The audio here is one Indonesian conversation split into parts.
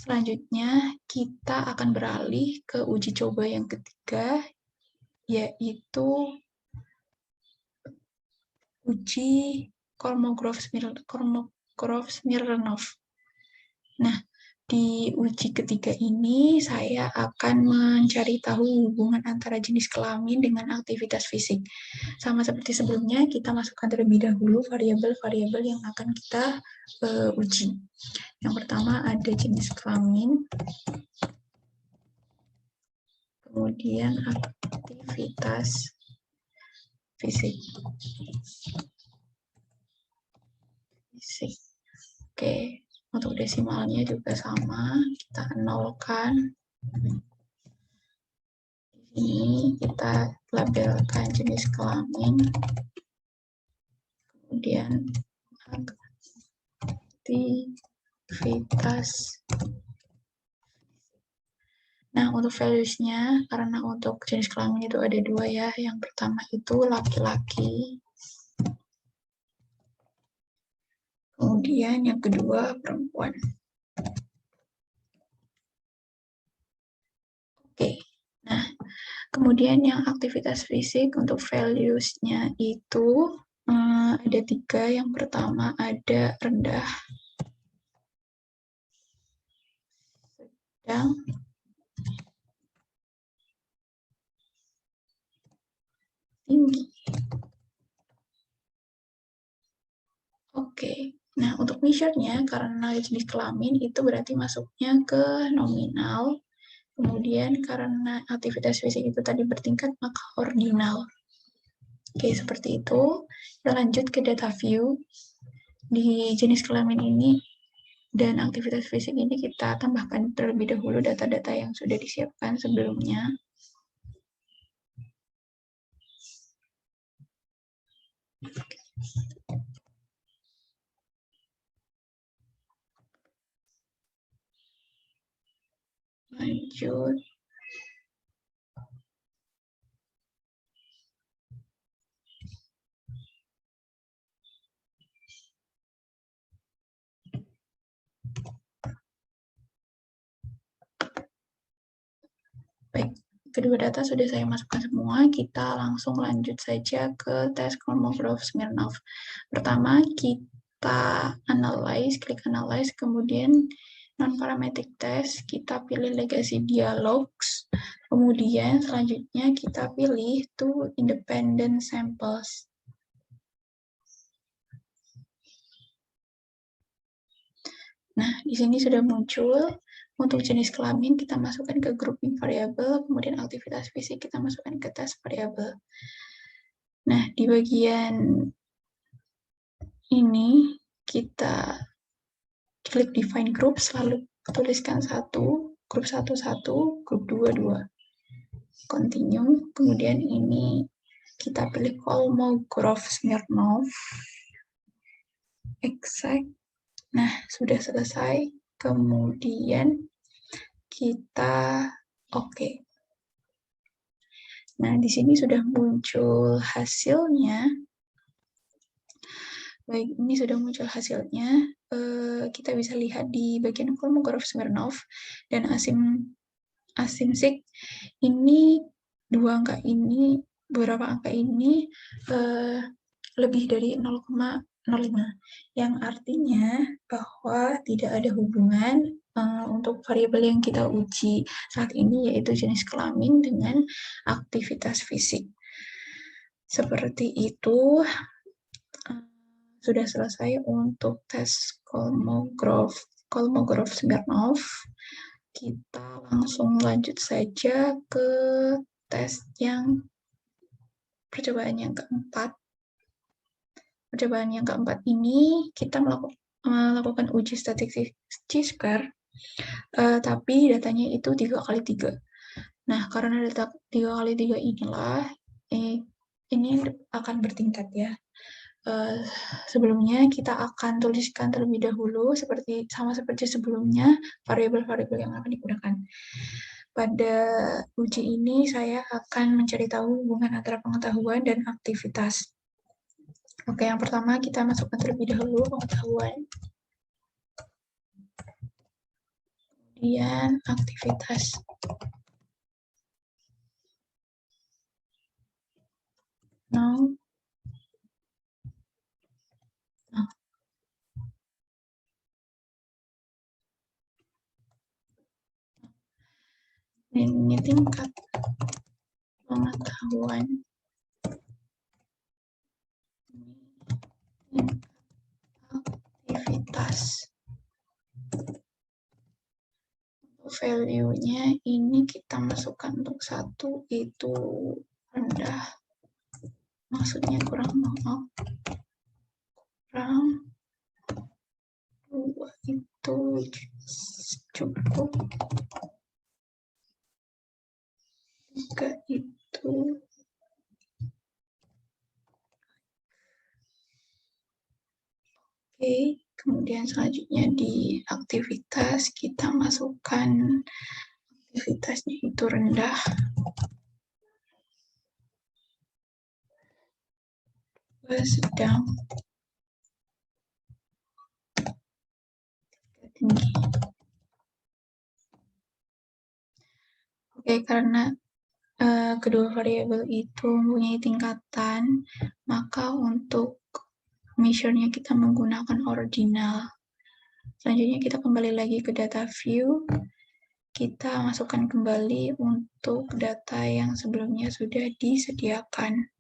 Selanjutnya, kita akan beralih ke uji coba yang ketiga, yaitu uji Kolmogorov-Smirnov. Nah, di uji ketiga ini, saya akan mencari tahu hubungan antara jenis kelamin dengan aktivitas fisik. Sama seperti sebelumnya, kita masukkan terlebih dahulu variabel-variabel yang akan kita uji. Yang pertama ada jenis kelamin, kemudian aktivitas fisik. Oke, untuk desimalnya juga sama, kita nolkan. Ini kita labelkan jenis kelamin, kemudian aktivitas. Nah, untuk values-nya, karena untuk jenis kelamin itu ada dua ya. Yang pertama itu laki-laki, kemudian yang kedua perempuan. Oke, nah kemudian yang aktivitas fisik untuk values-nya itu ada 3. Yang pertama ada rendah, sedang, tinggi. Oke, nah untuk measure-nya karena jenis kelamin itu berarti masuknya ke nominal. Kemudian karena aktivitas fisik itu tadi bertingkat, maka ordinal. Oke, seperti itu. Kita lanjut ke data view. Di jenis kelamin ini dan aktivitas fisik ini kita tambahkan terlebih dahulu data-data yang sudah disiapkan sebelumnya. Lanjut. Baik, kedua data sudah saya masukkan semua. Kita langsung lanjut saja ke tes Kolmogorov-Smirnov. Pertama, kita klik analyze, kemudian non-parametric test, kita pilih legacy dialogs, kemudian selanjutnya kita pilih two independent samples. Nah, di sini sudah muncul. Untuk jenis kelamin, kita masukkan ke grouping variabel, kemudian aktivitas fisik kita masukkan ke tes variabel. Nah, di bagian ini, kita klik define group, lalu tuliskan grup 1, grup 2, 2. Continue, kemudian ini kita pilih Kolmogorov-Smirnov. Exact. Nah, sudah selesai. Kemudian kita oke. Nah, di sini sudah muncul hasilnya. Baik, ini sudah muncul hasilnya. Kita bisa lihat di bagian Kolmogorov-Smirnov dan asimsik ini beberapa angka ini lebih dari 0,05, yang artinya bahwa tidak ada hubungan untuk variabel yang kita uji saat ini, yaitu jenis kelamin dengan aktivitas fisik. Seperti itu. Sudah selesai untuk tes Kolmogorov-Smirnov. Kita langsung lanjut saja ke tes percobaan yang keempat. Percobaan yang keempat ini kita melakukan uji statistik chi-square, tapi datanya itu 3x3. Nah, karena data 3x3 inilah, ini akan bertingkat ya. Sebelumnya kita akan tuliskan terlebih dahulu sama seperti sebelumnya variabel-variabel yang akan digunakan. Pada uji ini saya akan mencari tahu hubungan antara pengetahuan dan aktivitas. Oke, yang pertama kita masukkan terlebih dahulu pengetahuan. kemudian aktivitas. Now, ini tingkat pengetahuan, aktivitas. Value-nya ini kita masukkan untuk 1 itu rendah, maksudnya kurang 0, kurang 2 itu cukup, 3 itu oke. Kemudian selanjutnya di aktivitas kita masukkan aktivitasnya itu rendah, sedang, tinggi. Oke, karena kedua variabel itu mempunyai tingkatan, maka untuk measure-nya kita menggunakan ordinal. Selanjutnya kita kembali lagi ke data view. Kita masukkan kembali untuk data yang sebelumnya sudah disediakan.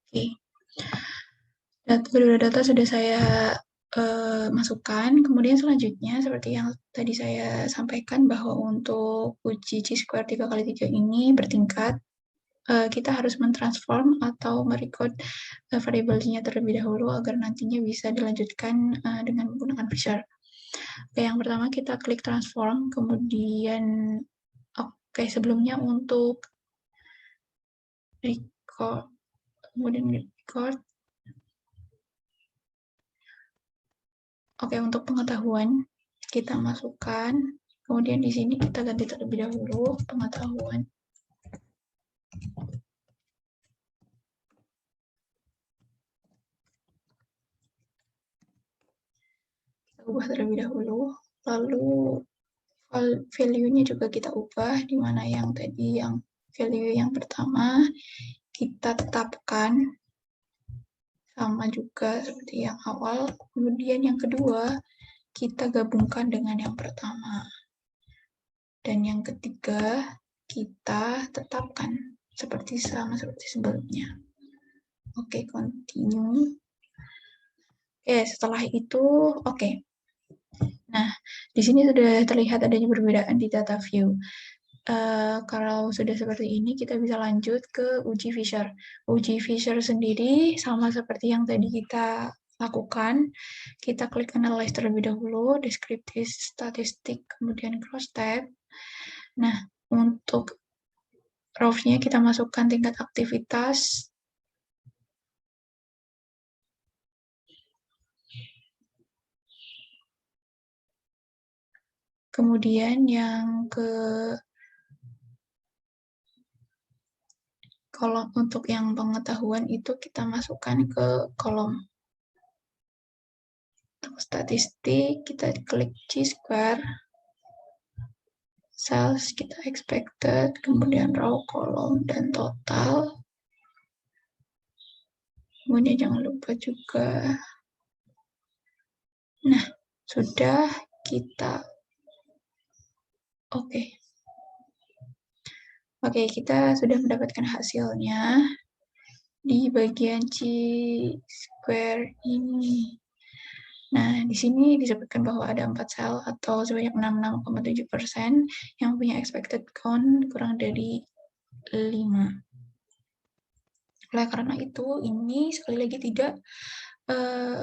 Oke. Kedua data sudah saya masukkan. Kemudian selanjutnya, seperti yang tadi saya sampaikan, bahwa untuk uji chi-square 3x3 ini bertingkat, kita harus mentransform atau merecord variabelnya terlebih dahulu agar nantinya bisa dilanjutkan dengan menggunakan Fisher. Oke, yang pertama kita klik transform, kemudian sebelumnya untuk record, kemudian record. Oke, untuk pengetahuan kita masukkan, kemudian di sini kita ganti terlebih dahulu pengetahuan. Kita ubah terlebih dahulu, lalu value-nya juga kita ubah, di mana yang tadi yang value yang pertama kita tetapkan sama juga seperti yang awal, kemudian yang kedua kita gabungkan dengan yang pertama, dan yang ketiga kita tetapkan seperti sebelumnya. Oke, continue. Oke, setelah itu oke. Nah, di sini sudah terlihat adanya perbedaan di data view. Kalau sudah seperti ini, kita bisa lanjut ke uji Fisher. Uji Fisher sendiri sama seperti yang tadi kita lakukan. Kita klik analyze terlebih dahulu, descriptive statistik, kemudian cross tab. Nah, untuk rows-nya kita masukkan tingkat aktivitas. Kemudian yang ke kolom untuk yang pengetahuan itu kita masukkan ke kolom. Untuk statistik kita klik chi-square, sales kita expected, kemudian row, kolom, dan total. Kemudian jangan lupa juga. Nah, sudah kita oke, kita sudah mendapatkan hasilnya di bagian chi-square ini. Nah, di sini disebutkan bahwa ada 4 sel atau sebanyak 66,7% yang punya expected count kurang dari 5. Oleh karena itu, ini sekali lagi tidak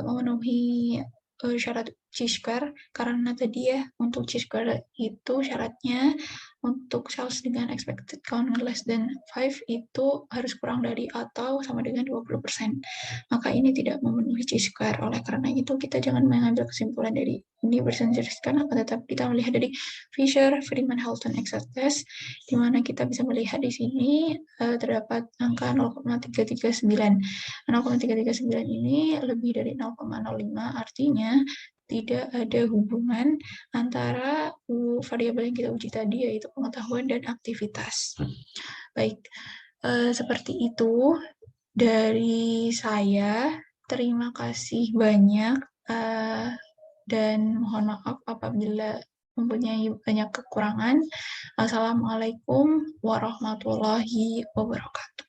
memenuhi syarat chi-square, karena tadi ya, untuk chi-square itu syaratnya untuk cells dengan expected count less than 5 itu harus kurang dari atau sama dengan 20%. Maka ini tidak memenuhi chi-square. Oleh karena itu, kita jangan mengambil kesimpulan dari ini bersensiriskan, akan tetapi kita melihat dari Fisher, Freeman, Halton, exact test, di mana kita bisa melihat di sini terdapat angka 0,339. 0,339 ini lebih dari 0,05, artinya tidak ada hubungan antara variabel yang kita uji tadi, yaitu pengetahuan dan aktivitas. Baik, seperti itu dari saya. Terima kasih banyak, dan mohon maaf apabila mempunyai banyak kekurangan. Assalamualaikum warahmatullahi wabarakatuh.